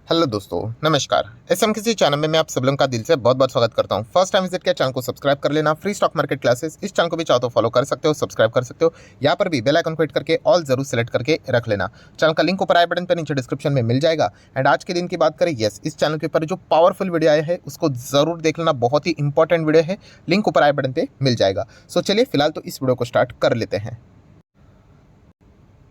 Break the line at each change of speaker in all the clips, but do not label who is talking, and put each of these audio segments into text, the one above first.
Hello दोस्तों, नमस्कार। SMKC channel में मैं आप सब लोगों का दिल से बहुत बहुत स्वागत करता हूं। फर्स्ट टाइम विजिट किया चैनल को सब्सक्राइब कर लेना। फ्री स्टॉक मार्केट क्लासेस इस चैनल को भी चाहो तो फॉलो कर सकते हो, सब्सक्राइब कर सकते हो। यहाँ पर भी बेल आइकन को हिट करके ऑल जरूर सेलेक्ट करके रख लेना। चैनल का लिंक ऊपर आई बटन पर नीचे डिस्क्रिप्शन में मिल जाएगा। एंड आज के दिन की बात करें, यस, इस चैनल के ऊपर जो पावरफुल वीडियो आया है उसको जरूर देख लेना। बहुत ही इंपॉर्टेंट वीडियो है, लिंक ऊपर आई बटन पे मिल जाएगा। सो चलिए फिलहाल तो इस वीडियो को स्टार्ट कर लेते हैं।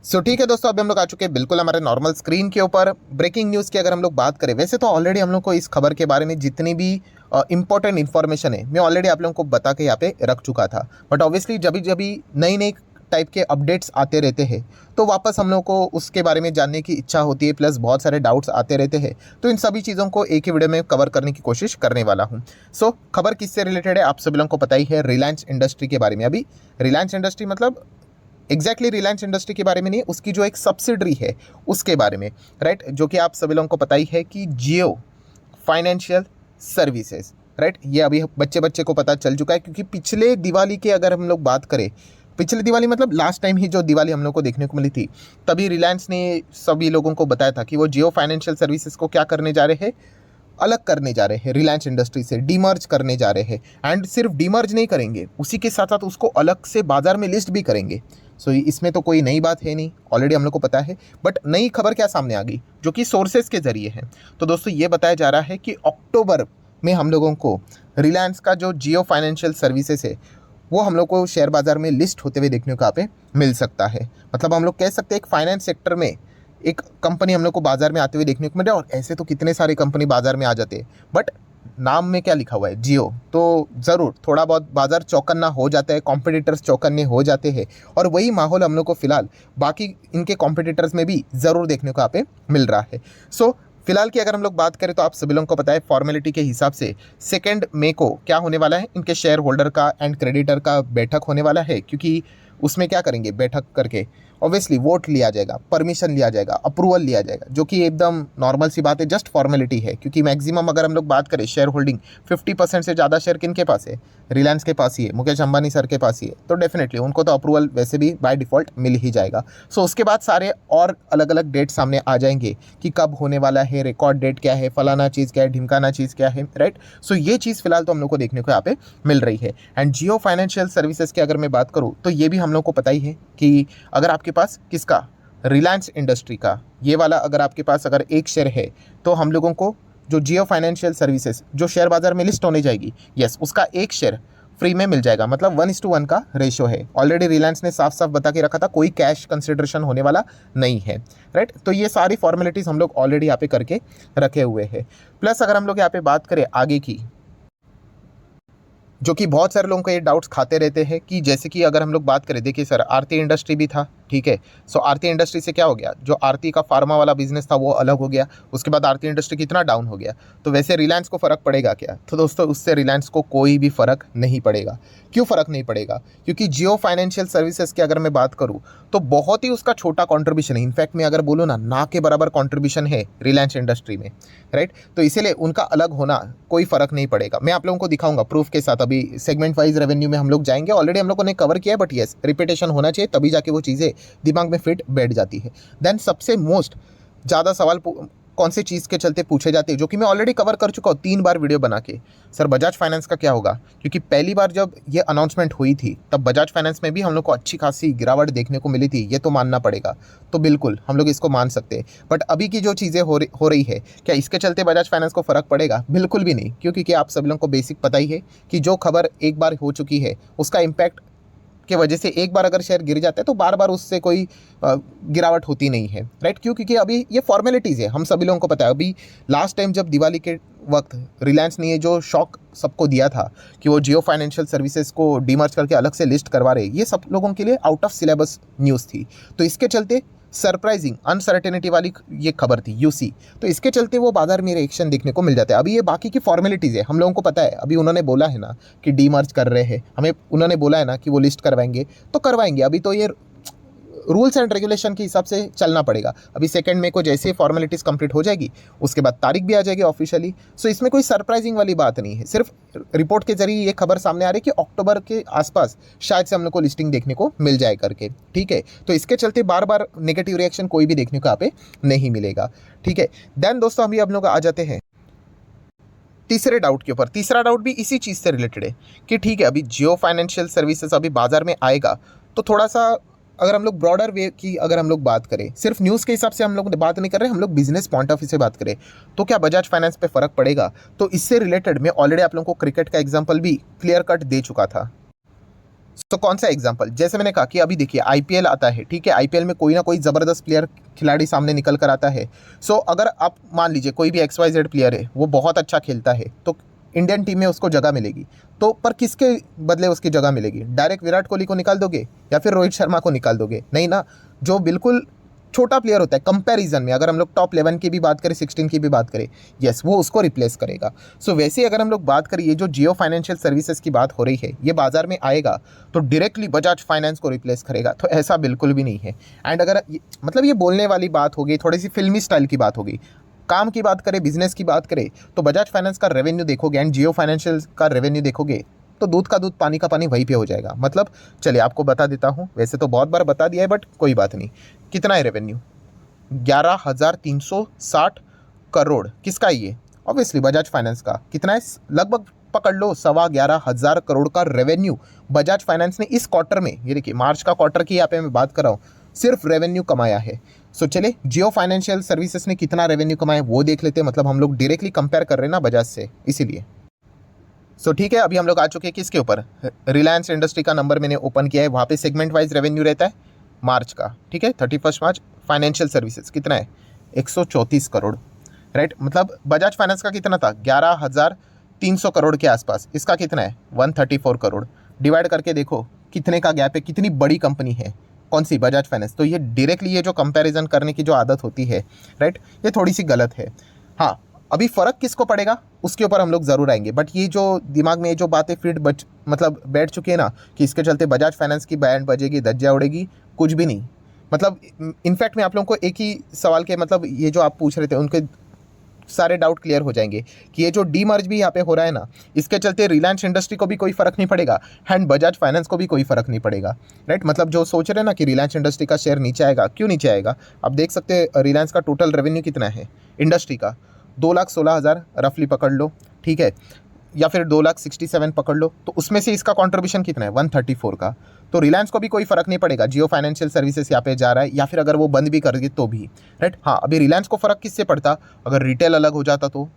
ठीक है दोस्तों, अभी हम लोग आ चुके हैं बिल्कुल हमारे नॉर्मल स्क्रीन के ऊपर। ब्रेकिंग न्यूज़ की अगर हम लोग बात करें, वैसे तो ऑलरेडी हम लोग को इस खबर के बारे में जितनी भी इंपॉर्टेंट इन्फॉर्मेशन है मैं ऑलरेडी आप लोगों को बता के यहाँ पे रख चुका था। बट ऑब्वियसली जब भी नई नई टाइप के अपडेट्स आते रहते हैं तो वापस हम लोग को उसके बारे में जानने की इच्छा होती है, प्लस बहुत सारे डाउट्स आते रहते हैं। तो इन सभी चीज़ों को एक ही वीडियो में कवर करने की कोशिश करने वाला हूँ। खबर किससे रिलेटेड है आप सभी लोगों को पता ही है, रिलायंस इंडस्ट्री के बारे में। अभी रिलायंस इंडस्ट्री मतलब एग्जैक्टली रिलायंस इंडस्ट्री के बारे में नहीं, उसकी जो एक सब्सिडरी है उसके बारे में, राइट। जो कि आप सभी लोगों को पता ही है कि जियो फाइनेंशियल सर्विसेज, राइट। ये अभी बच्चे बच्चे को पता चल चुका है, क्योंकि पिछले दिवाली के अगर हम लोग बात करें, पिछले दिवाली मतलब लास्ट टाइम ही जो दिवाली हम लोग को देखने को मिली थी, तभी रिलायंस ने सभी लोगों को बताया था कि वो जियो फाइनेंशियल सर्विसेज को क्या करने जा रहे हैं, अलग करने जा रहे हैं, रिलायंस इंडस्ट्री से डीमर्ज करने जा रहे हैं। एंड सिर्फ डीमर्ज नहीं करेंगे, उसी के साथ साथ उसको अलग से बाजार में लिस्ट भी करेंगे। इसमें तो कोई नई बात है नहीं, ऑलरेडी हम लोग को पता है। बट नई खबर क्या सामने आ गई, जो कि सोर्सेज के जरिए है। तो दोस्तों ये बताया जा रहा है कि अक्टूबर में हम लोगों को रिलायंस का जो जियो फाइनेंशियल सर्विसेज है वो हम लोग को शेयर बाजार में लिस्ट होते हुए देखने को यहाँ पे मिल सकता है। मतलब हम लोग कह सकते हैं एक फाइनेंस सेक्टर में एक कंपनी हम लोग को बाजार में आते हुए देखने को मिले। और ऐसे तो कितने सारे कंपनी बाजार में आ जाते हैं, बट नाम में क्या लिखा हुआ है, जियो, तो ज़रूर थोड़ा बहुत बाजार चौकन्ना हो जाता है, कॉम्पिटिटर्स चौकन्ने हो जाते हैं। और वही माहौल हम लोग को फिलहाल बाकी इनके कॉम्पिटिटर्स में भी ज़रूर देखने को यहाँ पे मिल रहा है। फिलहाल की अगर हम लोग बात करें तो आप सभी लोगों को पता है, फॉर्मेलिटी के हिसाब से 2 मई को क्या होने वाला है, इनके शेयर होल्डर का एंड क्रेडिटर का बैठक होने वाला है। क्योंकि उसमें क्या करेंगे, बैठक करके ऑब्वियसली वोट लिया जाएगा, परमिशन लिया जाएगा, अप्रूवल लिया जाएगा, जो कि एकदम नॉर्मल सी बात है, जस्ट फॉर्मेलिटी है। क्योंकि मैक्सिमम अगर हम लोग बात करें शेयर होल्डिंग 50% से ज़्यादा शेयर किन के पास है, रिलायंस के पास ही है, मुकेश अंबानी सर के पास ही है। तो डेफिनेटली उनको तो अप्रूवल वैसे भी बाय डिफ़ॉल्ट मिल ही जाएगा। उसके बाद सारे और अलग अलग डेट सामने आ जाएंगे कि कब होने वाला है, रिकॉर्ड डेट क्या है, फलाना चीज़ क्या है, ढिमकाना चीज़ क्या है, राइट। ये चीज़ फिलहाल तो हम लोग को देखने को यहाँ पे मिल रही है। एंड जियो फाइनेंशियल सर्विसेज की अगर मैं बात करूँ तो ये भी हम लोग को पता ही है कि अगर आपके पास किसका, रिलायंस इंडस्ट्री का ये वाला अगर आपके पास अगर एक शेयर है, तो हम लोगों को जो जियो फाइनेंशियल सर्विसेज जो शेयर बाजार में लिस्ट होने जाएगी, यस, उसका एक शेयर फ्री में मिल जाएगा। मतलब 1:1 का रेशो है। ऑलरेडी रिलायंस ने साफ साफ बता के रखा था, कोई कैश कंसिडरेशन होने वाला नहीं है, राइट। तो ये सारी फॉर्मेलिटीज़ हम लोग ऑलरेडी यहाँ पे करके रखे हुए हैं। प्लस अगर हम लोग यहाँ पे बात करें आगे की, जो कि बहुत सारे लोगों को ये डाउट्स खाते रहते हैं कि जैसे कि अगर हम लोग बात करें, देखिए सर, आरती इंडस्ट्री भी था, ठीक है। आरती इंडस्ट्री से क्या हो गया, जो आरती का फार्मा वाला बिजनेस था वो अलग हो गया, उसके बाद आरती इंडस्ट्री कितना डाउन हो गया। तो वैसे रिलायंस को फ़र्क पड़ेगा क्या? तो दोस्तों उससे रिलायंस को कोई भी फ़र्क नहीं पड़ेगा। क्यों फ़र्क नहीं पड़ेगा? क्योंकि जियो फाइनेंशियल सर्विसेज की अगर मैं बात करूँ तो बहुत ही उसका छोटा कॉन्ट्रीब्यूशन है। इनफैक्ट मैं अगर बोलूँ ना के बराबर कॉन्ट्रीब्यूशन है रिलायंस इंडस्ट्री में, राइट। तो इसीलिए उनका अलग होना कोई फ़र्क नहीं पड़ेगा। मैं आप लोगों को दिखाऊंगा प्रूफ के साथ। अभी सेगमेंट वाइज रेवेन्यू में हम लोग जाएंगे, ऑलरेडी हम लोगों ने कवर किया है, बट येस, रिपीटेशन होना चाहिए, तभी जाके वो चीज़ें दिमाग में फिट बैठ जाती है। देन सबसे मोस्ट ज़्यादा सवाल कौन सी चीज़ के चलते पूछे जाते हैं, जो कि मैं ऑलरेडी कवर कर चुका हूँ 3 बार वीडियो बना के, सर बजाज फाइनेंस का क्या होगा। क्योंकि पहली बार जब ये अनाउंसमेंट हुई थी तब बजाज फाइनेंस में भी हम लोग को अच्छी खासी गिरावट देखने को मिली थी, ये तो मानना पड़ेगा। तो बिल्कुल हम लोग इसको मान सकते हैं। बट अभी की जो चीज़ें हो रही है, क्या इसके चलते बजाज फाइनेंस को फ़र्क पड़ेगा? बिल्कुल भी नहीं। क्योंकि आप सब लोगों को बेसिक पता ही है कि जो खबर एक बार हो चुकी है उसका इम्पैक्ट के वजह से एक बार अगर शेयर गिर जाता है तो बार बार उससे कोई गिरावट होती नहीं है, राइट। क्योंकि अभी ये फॉर्मेलिटीज़ है, हम सभी लोगों को पता है। अभी लास्ट टाइम जब दिवाली के वक्त रिलायंस ने ये जो शॉक सबको दिया था कि वो जियो फाइनेंशियल सर्विसेज को डीमर्ज करके अलग से लिस्ट करवा रहे, ये सब लोगों के लिए आउट ऑफ सिलेबस न्यूज़ थी। तो इसके चलते सरप्राइजिंग अनसर्टेनिटी वाली ये खबर थी, यूसी। तो इसके चलते वो बाजार में रिएक्शन देखने को मिल जाता है। अभी ये बाकी की फॉर्मेलिटीज़ है, हम लोगों को पता है। अभी उन्होंने बोला है ना कि डीमर्ज कर रहे हैं, हमें उन्होंने बोला है ना कि वो लिस्ट करवाएंगे, तो करवाएंगे। अभी तो ये रूल्स एंड रेगुलेशन के हिसाब से चलना पड़ेगा। अभी 2 मई को जैसे ही फॉर्मेलिटीज़ कंप्लीट हो जाएगी उसके बाद तारीख भी आ जाएगी ऑफिशियली। सो इसमें कोई सरप्राइजिंग वाली बात नहीं है, सिर्फ रिपोर्ट के जरिए ये खबर सामने आ रही है कि अक्टूबर के आसपास शायद से हम लोग को लिस्टिंग देखने को मिल जाए करके, ठीक है। तो इसके चलते बार बार नेगेटिव रिएक्शन कोई भी देखने को यहाँ पे नहीं मिलेगा, ठीक है। देन दोस्तों अभी हम लोग आ जाते हैं तीसरे डाउट के ऊपर। तीसरा डाउट भी इसी चीज़ से रिलेटेड है कि ठीक है, अभी जियो फाइनेंशियल सर्विसेज अभी बाजार में आएगा, तो थोड़ा सा अगर हम लोग ब्रॉडर वे की अगर हम लोग बात करें, सिर्फ न्यूज़ के हिसाब से हम लोग बात नहीं कर रहे, हम लोग बिजनेस पॉइंट ऑफ व्यू से बात करें, तो क्या बजाज फाइनेंस पे फ़र्क पड़ेगा? तो इससे रिलेटेड मैं ऑलरेडी आप लोगों को क्रिकेट का एग्जाम्पल भी क्लियर कट दे चुका था। तो कौन सा एग्जाम्पल? जैसे मैंने कहा कि अभी देखिए आईपीएल आता है, ठीक है, आईपीएल में कोई ना कोई ज़बरदस्त प्लेयर खिलाड़ी सामने निकल कर आता है। सो अगर आप मान लीजिए कोई भी XYZ प्लेयर है, वो बहुत अच्छा खेलता है, तो इंडियन टीम में उसको जगह मिलेगी। तो पर किसके बदले उसकी जगह मिलेगी? डायरेक्ट विराट कोहली को निकाल दोगे या फिर रोहित शर्मा को निकाल दोगे? नहीं ना, जो बिल्कुल छोटा प्लेयर होता है कंपैरिजन में, अगर हम लोग टॉप 11 की भी बात करें, 16 की भी बात करें, यस, वो उसको रिप्लेस करेगा। सो वैसे ही अगर हम लोग बात करें, ये जो जियो फाइनेंशियल सर्विसेज की बात हो रही है, ये बाजार में आएगा तो डायरेक्टली बजाज फाइनेंस को रिप्लेस करेगा, तो ऐसा बिल्कुल भी नहीं है। एंड अगर मतलब ये बोलने वाली बात होगी, थोड़ी सी फिल्मी स्टाइल की बात होगी। काम की बात करें, बिजनेस की बात करें, तो बजाज फाइनेंस का रेवेन्यू देखोगे एंड जियो फाइनेंशियल का रेवेन्यू देखोगे, तो दूध का दूध पानी का पानी वहीं पे हो जाएगा। मतलब चलिए आपको बता देता हूँ, वैसे तो बहुत बार बता दिया है बट कोई बात नहीं। कितना है रेवेन्यू? 11,360 करोड़। किसका है ये? ऑब्वियसली बजाज फाइनेंस का। कितना है? लगभग पकड़ लो 11,1500 करोड़ का रेवेन्यू बजाज फाइनेंस ने इस क्वार्टर में, ये देखिए मार्च का क्वार्टर की यहाँ पे मैं बात कर रहा हूँ, सिर्फ रेवेन्यू कमाया है। सो चले जियो फाइनेंशियल सर्विसेज ने कितना रेवेन्यू कमाया वो देख लेते हैं। मतलब हम लोग डायरेक्टली कंपेयर कर रहे हैं ना बजाज से, इसीलिए। सो ठीक है, अभी हम लोग आ चुके हैं किसके ऊपर? रिलायंस इंडस्ट्री का नंबर मैंने ओपन किया है, वहाँ पे सेगमेंट वाइज रेवेन्यू रहता है मार्च का, ठीक है, 31 मार्च। फाइनेंशियल सर्विसेज कितना है? 134 करोड़, राइट। मतलब बजाज फाइनेंस का कितना था? 11,300 करोड़ के आसपास। इसका कितना है? 134 करोड़। डिवाइड करके देखो कितने का गैप है, कितनी बड़ी कंपनी है कौन सी? बजाज फाइनेंस। तो ये डायरेक्टली ये जो कंपैरिजन करने की जो आदत होती है, राइट, ये थोड़ी सी गलत है। हाँ, अभी फ़र्क किसको पड़ेगा उसके ऊपर हम लोग ज़रूर आएंगे, बट ये जो दिमाग में ये जो बातें फिट मतलब बैठ चुकी है ना कि इसके चलते बजाज फाइनेंस की बैंड बजेगी, धज्जियां उड़ेगी, कुछ भी नहीं। मतलब इनफैक्ट मैं आप लोगों को एक ही सवाल के मतलब ये जो आप पूछ रहे थे उनके सारे डाउट क्लियर हो जाएंगे कि ये जो डीमर्ज भी यहाँ पे हो रहा है ना, इसके चलते रिलायंस इंडस्ट्री को भी कोई फ़र्क नहीं पड़ेगा एंड बजाज फाइनेंस को भी कोई फ़र्क नहीं पड़ेगा, राइट। मतलब जो सोच रहे हैं ना कि रिलायंस इंडस्ट्री का शेयर नीचे आएगा, क्यों नीचे आएगा? आप देख सकते हैं रिलायंस का टोटल रेवेन्यू कितना है इंडस्ट्री का, 2,16,000 रफली पकड़ लो, ठीक है, या फिर 2,67,000 पकड़ लो, तो उसमें से इसका कंट्रीब्यूशन कितना है? 134 का। तो रिलायंस को भी कोई फ़र्क नहीं पड़ेगा जियो फाइनेंशियल सर्विसेज यहाँ पे जा रहा है, या फिर अगर वो बंद भी कर दे तो भी, राइट। हाँ, अभी रिलायंस को फ़र्क किससे पड़ता? अगर रिटेल अलग हो जाता तो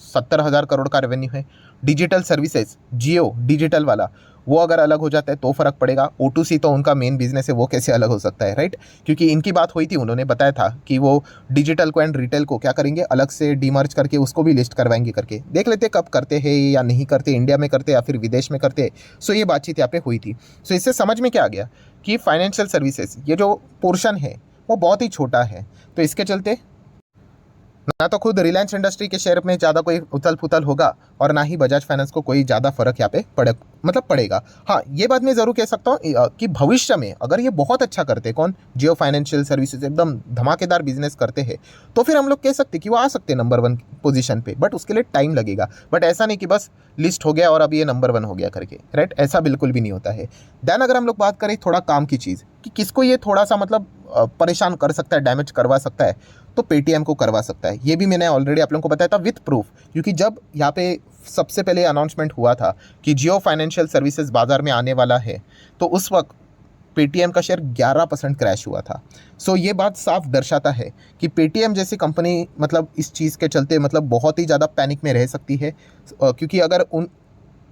70,000 करोड़ का रेवेन्यू है। डिजिटल सर्विसेज, जियो डिजिटल वाला, वो अगर अलग हो जाता है तो फ़र्क पड़ेगा। O2C तो उनका मेन बिजनेस है, वो कैसे अलग हो सकता है, राइट? क्योंकि इनकी बात हुई थी, उन्होंने बताया था कि वो डिजिटल को एंड रिटेल को क्या करेंगे, अलग से डीमर्ज करके उसको भी लिस्ट करवाएंगे करके। देख लेते कब करते हैं या नहीं करते, इंडिया में करते या फिर विदेश में करते। सो ये बातचीत यहाँ पे हुई थी। सो इससे समझ में क्या आ गया कि फाइनेंशियल सर्विसेज ये जो पोर्शन है वो बहुत ही छोटा है। तो इसके चलते ना तो खुद रिलायंस इंडस्ट्री के शेयर में ज़्यादा कोई उथल पुथल होगा और ना ही बजाज फाइनेंस को कोई ज़्यादा फर्क यहाँ पे पड़ेगा। हाँ, ये बात मैं ज़रूर कह सकता हूँ कि भविष्य में अगर ये बहुत अच्छा करते, कौन? जियो फाइनेंशियल सर्विसेज एकदम धमाकेदार बिजनेस करते हैं, तो फिर हम लोग कह सकते कि वो आ सकते नंबर 1 पोजीशन पे, बट उसके लिए टाइम लगेगा। बट ऐसा नहीं कि बस लिस्ट हो गया और अब ये नंबर 1 हो गया करके, राइट, ऐसा बिल्कुल भी नहीं होता है। देन अगर हम लोग बात करें थोड़ा काम की चीज़ कि किसको ये थोड़ा सा मतलब परेशान कर सकता है, डैमेज करवा सकता है, तो पेटीएम को करवा सकता है। ये भी मैंने ऑलरेडी आप लोगों को बताया था विथ प्रूफ, क्योंकि जब यहाँ पे सबसे पहले अनाउंसमेंट हुआ था कि जियो फाइनेंशियल सर्विसेज बाजार में आने वाला है, तो उस वक्त पेटीएम का शेयर 11% क्रैश हुआ था। सो ये बात साफ दर्शाता है कि पेटीएम जैसी कंपनी मतलब इस चीज़ के चलते मतलब बहुत ही ज़्यादा पैनिक में रह सकती है, क्योंकि अगर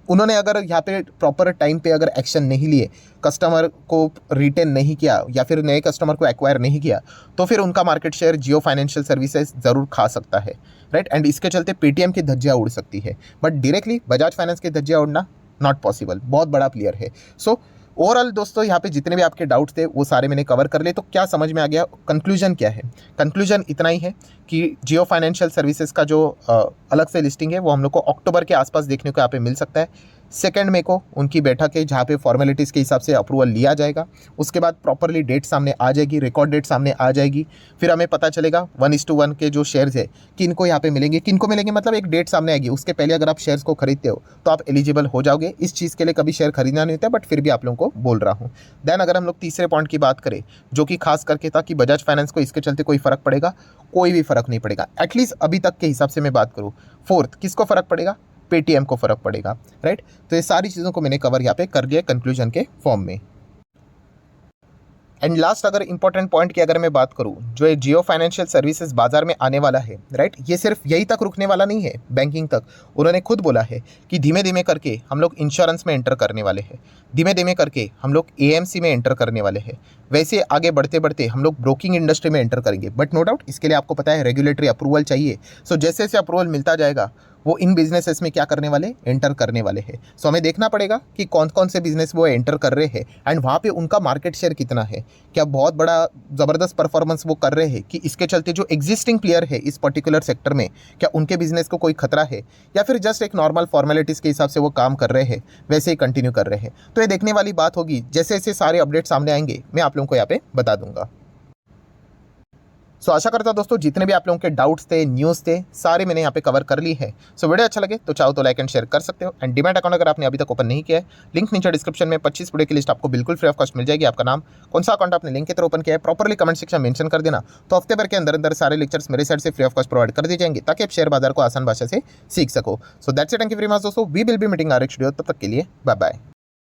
उन्होंने अगर यहाँ पे प्रॉपर टाइम पे अगर एक्शन नहीं लिए, कस्टमर को रिटेन नहीं किया या फिर नए कस्टमर को एक्वायर नहीं किया, तो फिर उनका मार्केट शेयर जियो फाइनेंशियल सर्विसेज ज़रूर खा सकता है, राइट। एंड इसके चलते पेटीएम की धज्जियाँ उड़ सकती है, बट डायरेक्टली बजाज फाइनेंस की धज्जियाँ उड़ना नॉट पॉसिबल, बहुत बड़ा प्लेयर है। सो ओवरऑल दोस्तों यहाँ पे जितने भी आपके डाउट्स थे वो सारे मैंने कवर कर लिए। तो क्या समझ में आ गया? कंक्लूजन क्या है? कंक्लूजन इतना ही है कि जियो फाइनेंशियल सर्विसेज का जो अलग से लिस्टिंग है वो हम लोग को अक्टूबर के आसपास देखने को यहाँ पे मिल सकता है। 2 मई को उनकी बैठक है जहाँ पे फॉर्मेलिटीज़ के हिसाब से अप्रूवल लिया जाएगा। उसके बाद प्रॉपरली डेट सामने आ जाएगी, रिकॉर्ड डेट सामने आ जाएगी। फिर हमें पता चलेगा 1:1 के जो शेयर्स है किनको यहाँ पे मिलेंगे, किनको मिलेंगे मतलब एक डेट सामने आएगी। उसके पहले अगर आप शेयर्स को खरीदते हो तो आप एलिजिबल हो जाओगे। इस चीज़ के लिए कभी शेयर खरीदना नहीं होता, बट फिर भी आप लोगों को बोल रहा हूँ। देन अगर हम लोग तीसरे पॉइंट की बात करें, जो कि खास करके था कि बजाज फाइनेंस को इसके चलते कोई फ़र्क पड़ेगा, कोई भी फ़र्क नहीं पड़ेगा। एटलीस्ट अभी तक के हिसाब से मैं बात करूँ। फोर्थ, किसको फ़र्क पड़ेगा? पेटीएम को फ़र्क पड़ेगा, राइट। तो ये सारी चीज़ों को मैंने कवर यहाँ पे कर लिया कंक्लूजन के फॉर्म में। एंड लास्ट अगर इंपॉर्टेंट पॉइंट की अगर मैं बात करूं, जो ये जियो फाइनेंशियल सर्विसेज बाजार में आने वाला है, राइट, ये सिर्फ यही तक रुकने वाला नहीं है, बैंकिंग तक। उन्होंने खुद बोला है कि धीमे धीमे करके हम लोग इंश्योरेंस में एंटर करने वाले हैं, धीमे धीमे करके हम लोग एएमसी में एंटर करने वाले हैं। वैसे आगे बढ़ते बढ़ते हम लोग ब्रोकिंग इंडस्ट्री में एंटर करेंगे, बट नो डाउट इसके लिए आपको पता है रेगुलेटरी अप्रूवल चाहिए। सो जैसे जैसे अप्रूवल मिलता जाएगा वो इन बिजनेसेस में क्या करने वाले, एंटर करने वाले हैं। सो हमें देखना पड़ेगा कि कौन कौन से बिजनेस वो एंटर कर रहे हैं एंड वहाँ पे उनका मार्केट शेयर कितना है, क्या बहुत बड़ा ज़बरदस्त परफॉर्मेंस वो कर रहे हैं कि इसके चलते जो एग्जिस्टिंग प्लेयर है इस पर्टिकुलर सेक्टर में, क्या उनके बिजनेस को कोई खतरा है, या फिर जस्ट एक नॉर्मल फॉर्मेलिटीज़ के हिसाब से वो काम कर रहे हैं, वैसे ही कंटिन्यू कर रहे हैं। तो ये देखने वाली बात होगी। जैसे जैसे सारे अपडेट सामने आएंगे मैं आप लोगों को यहाँ पे बता दूंगा। सो आशा करता हूं दोस्तों जितने भी आप लोगों के डाउट्स थे, न्यूज़ थे, सारे मैंने यहाँ पे कवर कर ली है। सो वीडियो अच्छा लगे तो चाहो तो लाइक एंड शेयर कर सकते हो। एंड डीमैट अकाउंट अगर आपने अभी तक ओपन नहीं किया है, लिंक नीचे डिस्क्रिप्शन में 25 वीडियो की लिस्ट आपको बिल्कुल फ्री ऑफ कॉस्ट मिल जाएगी। आपका नाम, कौन सा अकाउंट आपने लिंक के थ्रू ओपन किया है, प्रॉपरली कमेंट सेक्शन में मेंशन कर देना। तो हफ्ते भर के अंदर अंदर सारे लेक्चर्स मेरे साइड से फ्री ऑफ कॉस्ट प्रोवाइड कर दिए जाएंगे ताकि आप शेयर बाजार को आसान भाषा से सीख सको। So that's it, thank you very much दोस्तों। We will be meeting our next video. तब तक के लिए बाय बाय।